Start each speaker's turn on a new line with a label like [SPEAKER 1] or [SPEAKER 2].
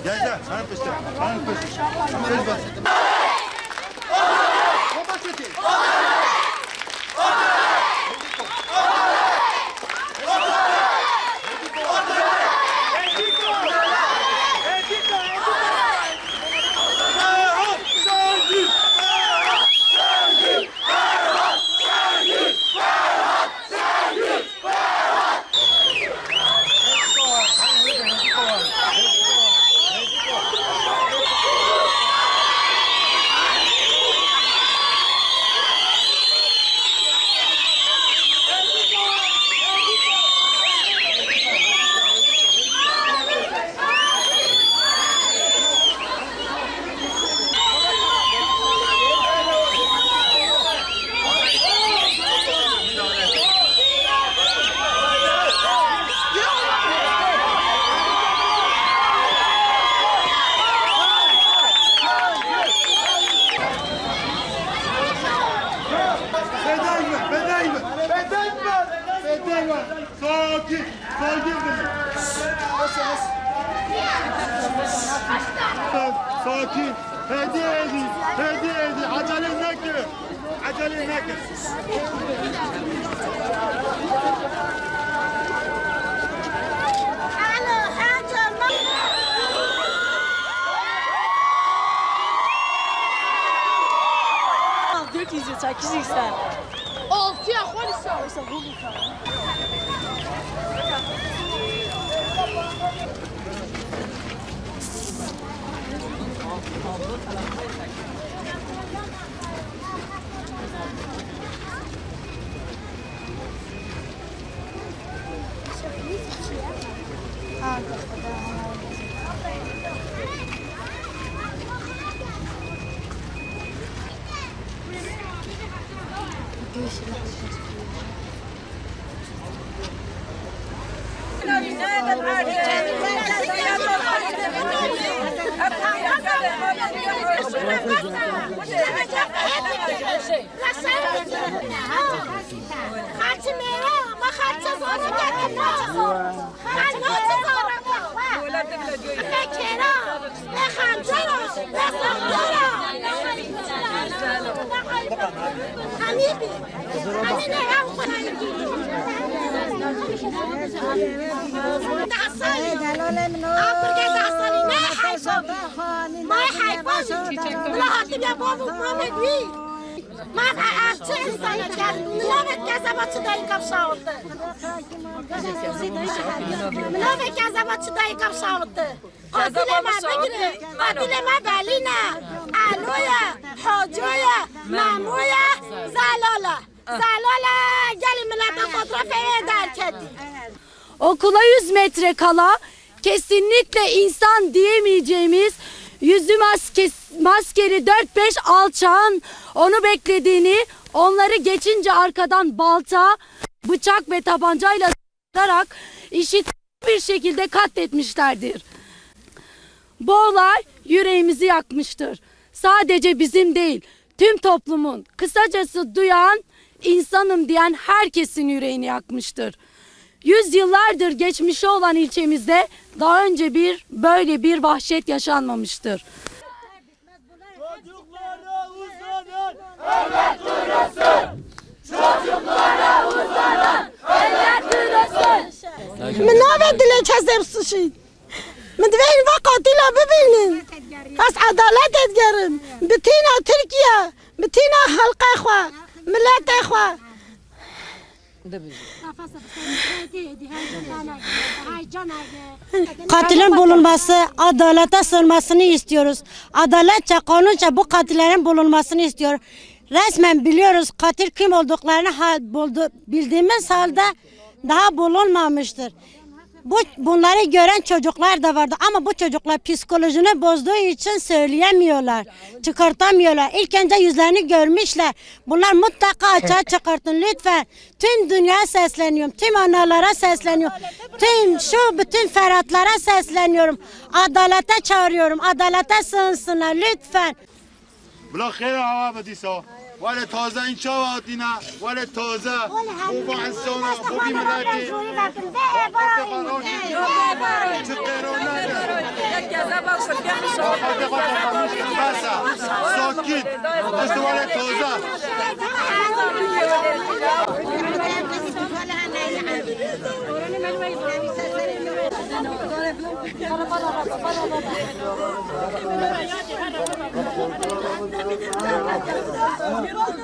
[SPEAKER 1] Gel gel, sana kıştım. Sana kıştım. Söz bas. Sakin, sakin dedim. Sakin. Hediye edin, hediye edin. Acele nekir. Acele nekir.
[SPEAKER 2] Altıya koysa.
[SPEAKER 3] Okula 100 metre kala kesinlikle insan diyemeyeceğimiz yüzü maskeli 4-5 alçağın onu beklediğini, onları geçince arkadan balta, bıçak ve tabancayla sıkarak eşit bir şekilde katletmişlerdir. Bu olay yüreğimizi yakmıştır. Sadece bizim değil, tüm toplumun, kısacası duyan, insanım diyen herkesin yüreğini yakmıştır. Yüzyıllardır geçmişi olan ilçemizde daha önce böyle bir vahşet yaşanmamıştır.
[SPEAKER 4] Çocuklara uzanan eller duyursun. Çocuklara uzanan eller duyursun.
[SPEAKER 2] من نابد اللي كذب سوشي من دوين وقاتلا ببينن خاص عدالة تجرم بتينا تركيا بتينا خلق اخوة ملات اخوة
[SPEAKER 5] Katilin bulunması, adalete sığınmasını istiyoruz. Adaletçe, kanunca bu katillerin bulunmasını istiyor. Resmen biliyoruz katil kim olduklarını bildiğimiz halde daha bulunmamıştır. Bunları gören çocuklar da vardı ama bu çocuklar psikolojini bozduğu için söyleyemiyorlar, çıkartamıyorlar. İlk önce yüzlerini görmüşler. Bunlar mutlaka açığa çıkartın lütfen. Tüm dünyaya sesleniyorum, tüm analara sesleniyorum, bütün Ferhatlara sesleniyorum. Adalete çağırıyorum, adalete sığınsınlar lütfen.
[SPEAKER 1] بلا خير عوام ديسا ولا تازه این چا واتینا ولا تازه بو انسانا بو بی ملکی چه قیرونه ساکت بس ولا تازه
[SPEAKER 4] Miran